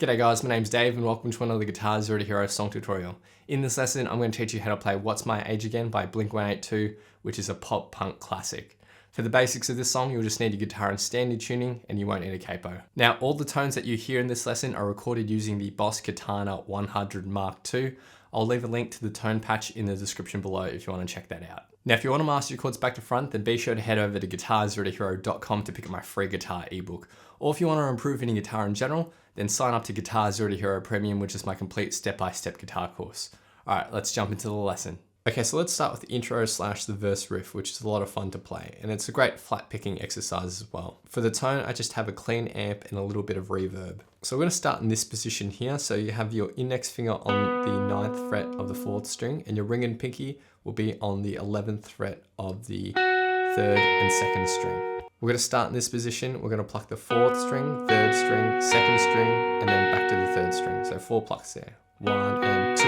G'day guys, my name's Dave and welcome to another Guitar Zero to Hero song tutorial. In this lesson, I'm going to teach you how to play What's My Age Again by Blink-182, which is a pop punk classic. For the basics of this song, you'll just need your guitar in standard tuning and you won't need a capo. Now, all the tones that you hear in this lesson are recorded using the Boss Katana 100 Mark II. I'll leave a link to the tone patch in the description below if you want to check that out. Now, if you want to master your chords back to front, then be sure to head over to guitarzerotohero.com to pick up my free guitar ebook. Or if you want to improve any guitar in general, then sign up to Guitar Zero to Hero Premium, which is my complete step-by-step guitar course. All right, let's jump into the lesson. Okay, so let's start with the intro / the verse riff, which is a lot of fun to play, and it's a great flat picking exercise as well. For the tone, I just have a clean amp and a little bit of reverb. So we're going to start in this position here. So you have your index finger on the 9th fret of the 4th string, and your ring and pinky will be on the 11th fret of the 3rd and 2nd string. We're going to start in this position. We're going to pluck the 4th string, 3rd string, 2nd string, and then back to the 3rd string. So 4 plucks there. 1 and 2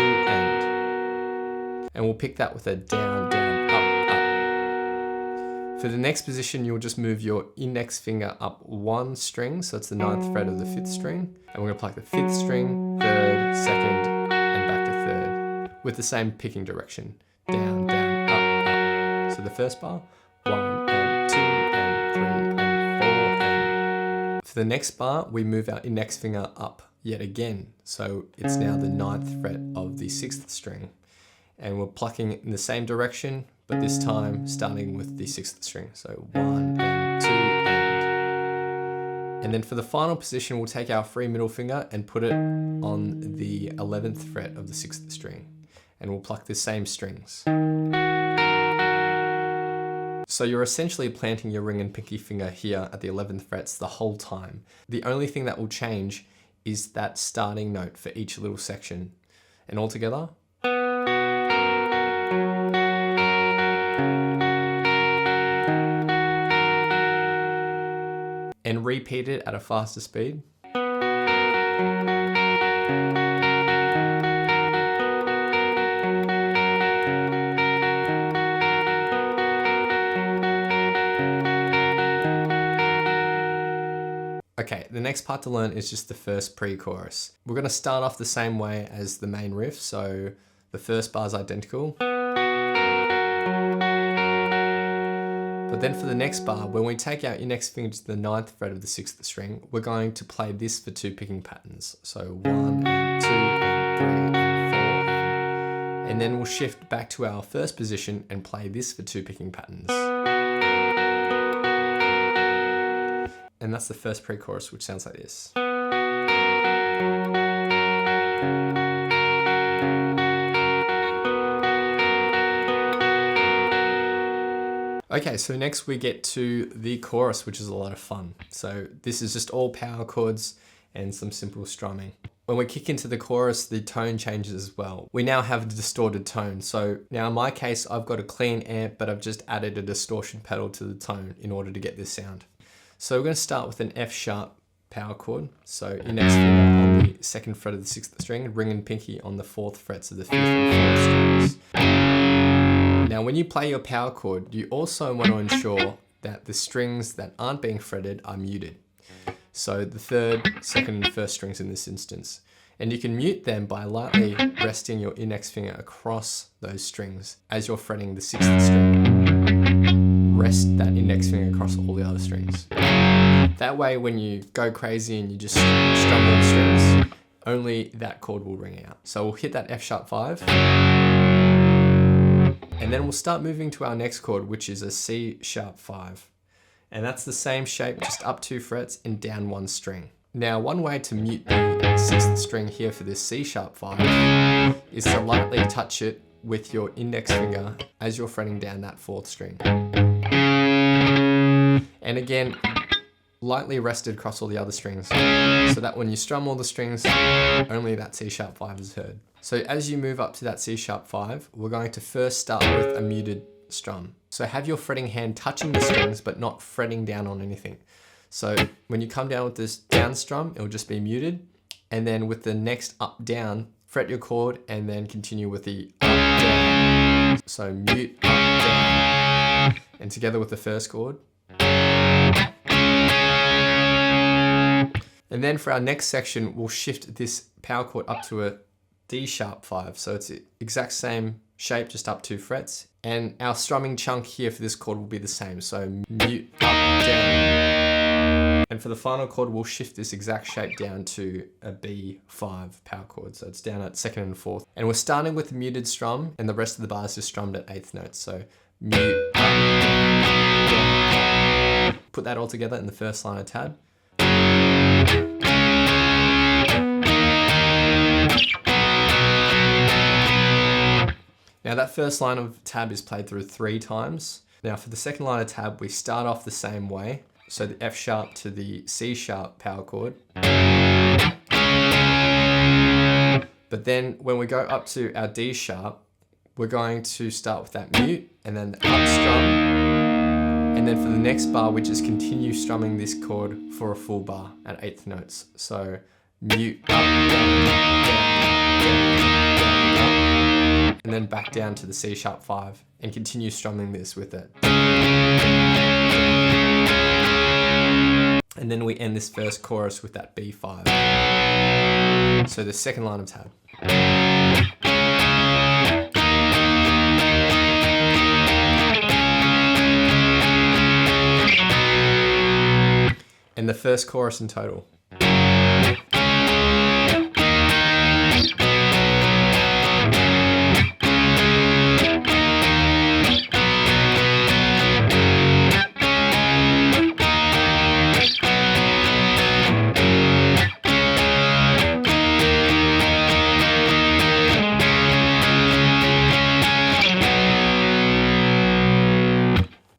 and we'll pick that with a down, down, up, up. For the next position, you'll just move your index finger up 1 string. So it's the 9th fret of the 5th string. And we're going to pluck the 5th string, 3rd, 2nd, and back to 3rd with the same picking direction. Down, down, up, up. So the first bar, 1 and 2 and 3 and 4 and... For the next bar, we move our index finger up yet again. So it's now the 9th fret of the 6th string. And we're plucking in the same direction, but this time starting with the 6th string. So 1 and 2 and then for the final position, we'll take our free middle finger and put it on the 11th fret of the 6th string. And we'll pluck the same strings. So you're essentially planting your ring and pinky finger here at the 11th frets the whole time. The only thing that will change is that starting note for each little section. And all together. And repeat it at a faster speed. Okay, the next part to learn is just the first pre-chorus. We're going to start off the same way as the main riff, so the first bar is identical. But then for the next bar, when we take our index finger to the 9th fret of the 6th string, we're going to play this for 2 picking patterns. So 1 and 2 and 3 and 4 and then we'll shift back to our first position and play this for 2 picking patterns. And that's the first pre-chorus, which sounds like this. Okay, so next we get to the chorus, which is a lot of fun. So this is just all power chords and some simple strumming. When we kick into the chorus, the tone changes as well. We now have a distorted tone. So now in my case, I've got a clean amp, but I've just added a distortion pedal to the tone in order to get this sound. So we're going to start with an F sharp power chord. So index finger on the 2nd fret of the 6th string, ring and pinky on the 4th frets of the 5th and 4th strings. Now when you play your power chord, you also want to ensure that the strings that aren't being fretted are muted. So the 3rd, 2nd and 1st strings in this instance. And you can mute them by lightly resting your index finger across those strings as you're fretting the 6th string. Rest that index finger across all the other strings. That way when you go crazy and you just strum all the strings, only that chord will ring out. So we'll hit that F sharp 5. And then we'll start moving to our next chord, which is a C sharp 5. And that's the same shape, just up 2 frets and down 1 string. Now, one way to mute the 6th string here for this C sharp 5 is to lightly touch it with your index finger as you're fretting down that 4th string. And again, lightly rested across all the other strings, so that when you strum all the strings, only that C sharp 5 is heard. So as you move up to that C sharp 5, we're going to first start with a muted strum. So have your fretting hand touching the strings, but not fretting down on anything. So when you come down with this down strum, it'll just be muted. And then with the next up down, fret your chord and then continue with the up down. So mute up down. And together with the first chord. And then for our next section, we'll shift this power chord up to a D sharp 5. So it's the exact same shape, just up 2 frets. And our strumming chunk here for this chord will be the same. So mute, up, down. And for the final chord, we'll shift this exact shape down to a B5 power chord. So it's down at 2nd and 4th. And we're starting with the muted strum, and the rest of the bar is just strummed at 8th notes. So mute, up, down. Put that all together in the first line of tab. Now that first line of tab is played through 3 times. Now for the second line of tab, we start off the same way. So the F sharp to the C sharp power chord. But then when we go up to our D sharp, we're going to start with that mute and then the up strum. And then for the next bar, we just continue strumming this chord for a full bar at 8th notes. So mute, up, down, down, down, down, and then back down to the C sharp 5 and continue strumming this with it. And then we end this first chorus with that B5. So the second line of tab. And the first chorus in total.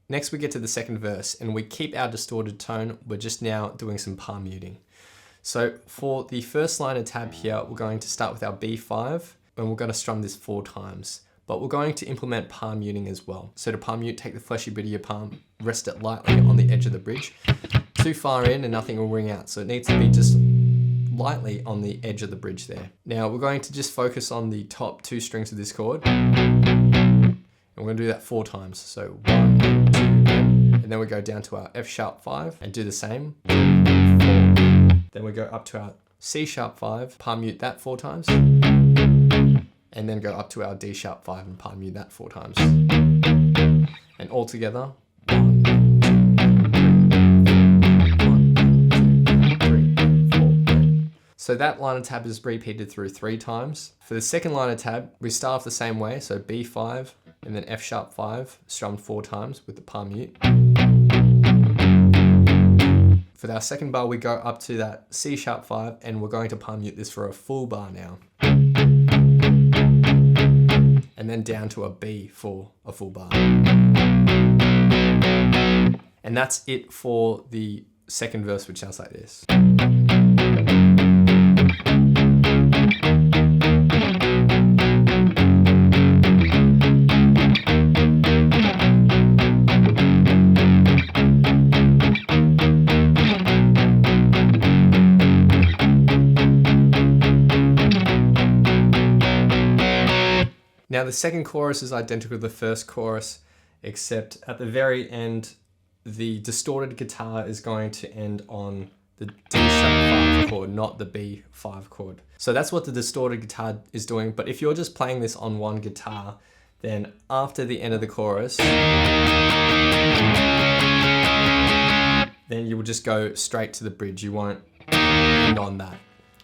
Next we get to the second verse and we keep our distorted tone, we're just now doing some palm muting. So for the first line of tab here, we're going to start with our B5 and we're going to strum this 4 times, but we're going to implement palm muting as well. So to palm mute, take the fleshy bit of your palm, rest it lightly on the edge of the bridge. Too far in and nothing will ring out, so it needs to be just lightly on the edge of the bridge there. Now we're going to just focus on the top 2 strings of this chord. And we're going to do that 4 times. So 1, 2, and then we go down to our F sharp 5 and do the same. 4. Then we go up to our C sharp 5, palm mute that 4 times. And then go up to our D sharp 5 and palm mute that 4 times. And all together. 1, 2, 3, 4. So that line of tab is repeated through 3 times. For the second line of tab, we start off the same way. So B5. And then F sharp 5, strummed 4 times with the palm mute. For our second bar, we go up to that C sharp 5 and we're going to palm mute this for a full bar now. And then down to a B for a full bar. And that's it for the second verse, which sounds like this. Now the second chorus is identical to the first chorus, except at the very end, the distorted guitar is going to end on the D sharp 5 chord, not the B5 chord. So that's what the distorted guitar is doing, but if you're just playing this on one guitar, then after the end of the chorus, then you will just go straight to the bridge. You won't end on that.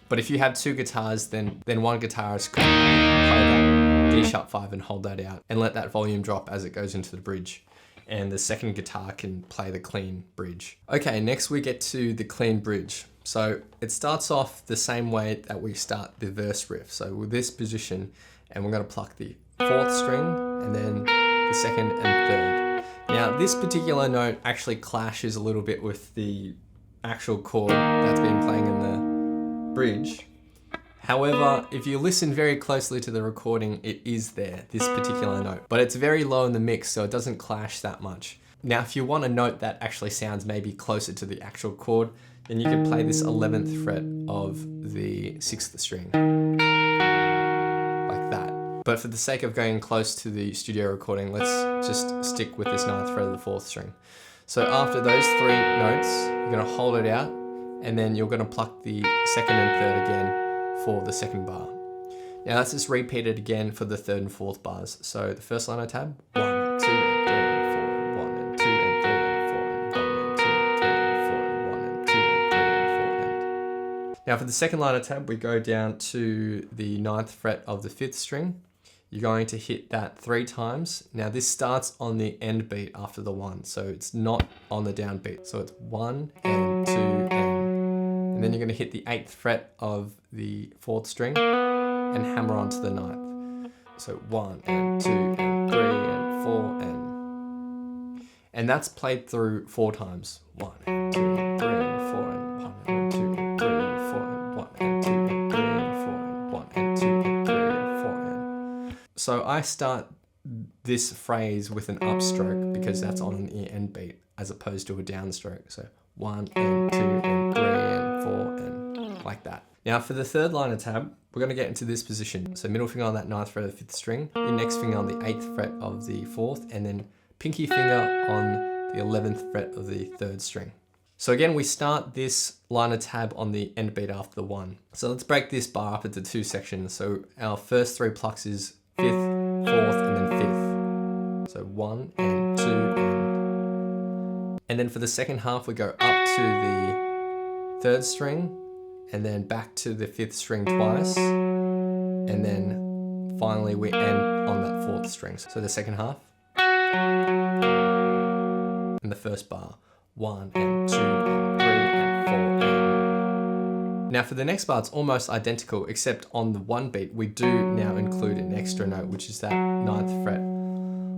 But if you have 2 guitars, then one guitarist could play that D sharp 5 and hold that out and let that volume drop as it goes into the bridge. And the second guitar can play the clean bridge. Okay, next we get to the clean bridge. So it starts off the same way that we start the verse riff. So with this position, and we're gonna pluck the 4th string and then the 2nd and 3rd. Now this particular note actually clashes a little bit with the actual chord that's been playing in the bridge. However, if you listen very closely to the recording, it is there, this particular note, but it's very low in the mix, so it doesn't clash that much. Now, if you want a note that actually sounds maybe closer to the actual chord, then you can play this 11th fret of the 6th string, like that. But for the sake of going close to the studio recording, let's just stick with this 9th fret of the 4th string. So after those 3 notes, you're gonna hold it out, and then you're going to pluck the second and third again for the second bar. Now that's just repeated again for the third and fourth bars. So the first line of tab, 1 and 2 and 3 and 4, 1 and 2 and 3 and 4, and 1 and 2 and 3 and 4, and 1 and 2 and 3 and 4. And now for the second line of tab, we go down to the 9th fret of the 5th string. You're going to hit that 3 times. Now this starts on the end beat after the 1, so it's not on the down beat. So it's 1 and 2 and then you're going to hit the 8th fret of the 4th string and hammer onto the 9th. So 1 and 2 and 3 and 4 and that's played through 4 times. 1 and 2 and 3 and 4 and 1 and 2 and 3 and 4 and 1 and 2 and 3 and 4 and 1 and 2 and 3 and 4 and. So I start this phrase with an upstroke because that's on the end beat as opposed to a downstroke. So 1 and 2 and 3 and 4 and like that. Now for the third line of tab, we're going to get into this position. So middle finger on that 9th fret of the 5th string, index finger on the 8th fret of the 4th, and then pinky finger on the 11th fret of the 3rd string. So again, we start this line of tab on the end beat after the 1. So let's break this bar up into 2 sections. So our first 3 plucks is 5th, 4th, and then 5th. So 1 and 2 and then for the second half, we go up to the 3rd string, and then back to the 5th string twice, and then finally we end on that 4th string. So the second half, and the first bar, 1 and 2 and 3 and 4 and. Now for the next bar, it's almost identical, except on the 1 beat, we do now include an extra note, which is that 9th fret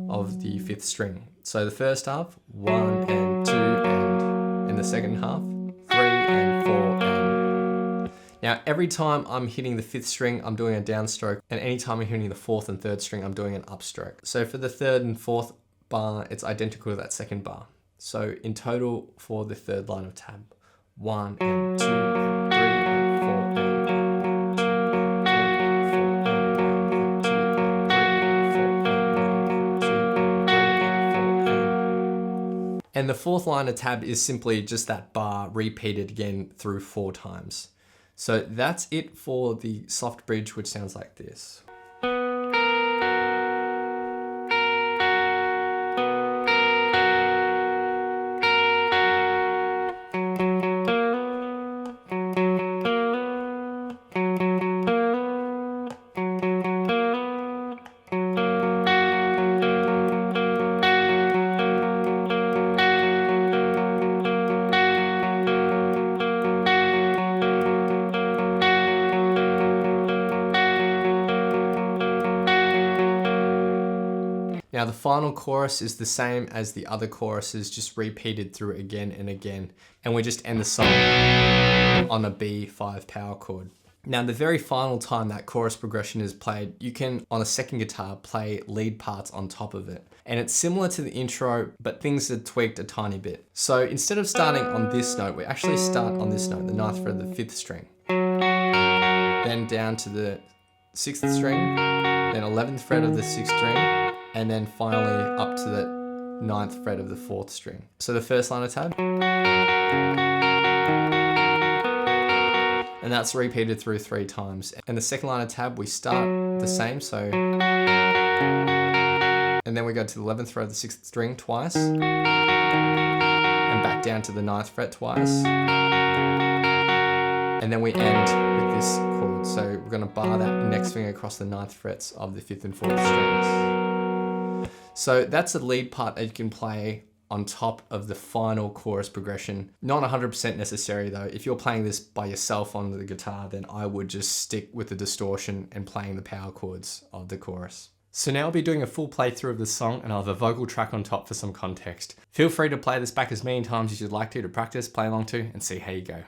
of the 5th string. So the first half, 1 and 2 and in the second half, 3 and 4 and. Now every time I'm hitting the 5th string, I'm doing a downstroke, and anytime I'm hitting the 4th and 3rd string, I'm doing an upstroke. So for the 3rd and 4th bar, it's identical to that second bar. So in total for the 3rd line of tab, 1 and 2 and 3 and 4 and 2 and 3 and 4 and 1 and 2 and 3 and 4 and 1 and 2 and 3 and 4 and. And the 4th line of tab is simply just that bar repeated again through 4 times. So that's it for the soft bridge, which sounds like this. Now the final chorus is the same as the other choruses, just repeated through again and again. And we just end the song on a B5 power chord. Now the very final time that chorus progression is played, you can, on a second guitar, play lead parts on top of it. And it's similar to the intro, but things are tweaked a tiny bit. So instead of starting on this note, we actually start on this note, the 9th fret of the 5th string. Then down to the 6th string, then 11th fret of the 6th string, and then finally up to the 9th fret of the 4th string. So the first line of tab. And that's repeated through 3 times. And the second line of tab, we start the same, so. And then we go to the 11th fret of the 6th string twice. And back down to the 9th fret twice. And then we end with this chord. So we're gonna bar that next finger across the 9th frets of the 5th and 4th strings. So that's a lead part that you can play on top of the final chorus progression. Not 100% necessary though. If you're playing this by yourself on the guitar, then I would just stick with the distortion and playing the power chords of the chorus. So now I'll be doing a full playthrough of the song and I'll have a vocal track on top for some context. Feel free to play this back as many times as you'd like to practice, play along to, and see how you go.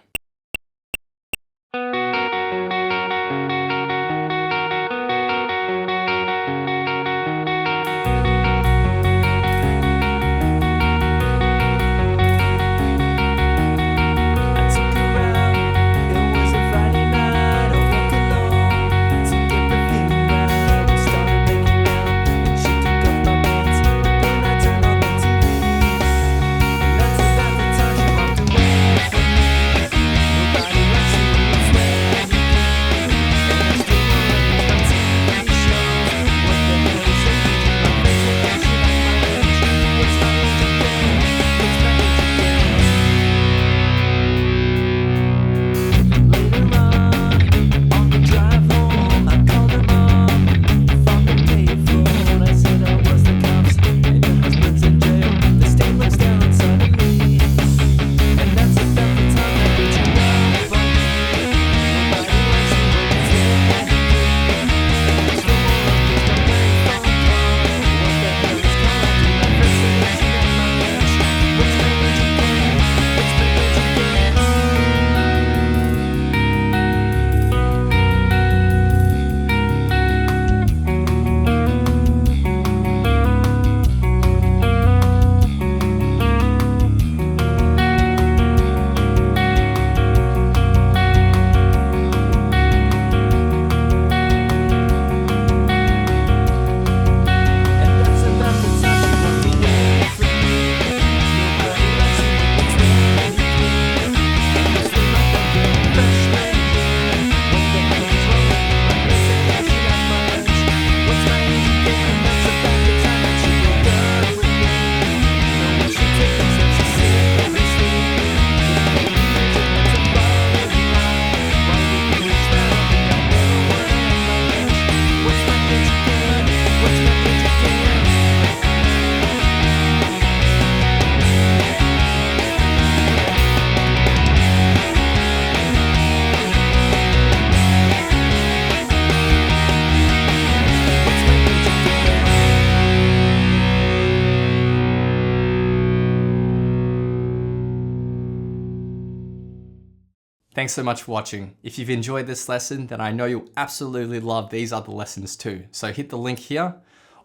Thanks so much for watching. If you've enjoyed this lesson, then I know you'll absolutely love these other lessons too. So hit the link here,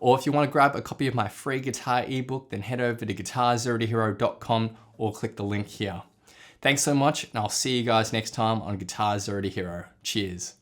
or if you want to grab a copy of my free guitar ebook, then head over to guitarzerotohero.com or click the link here. Thanks so much, and I'll see you guys next time on Guitar Zero to Hero. Cheers.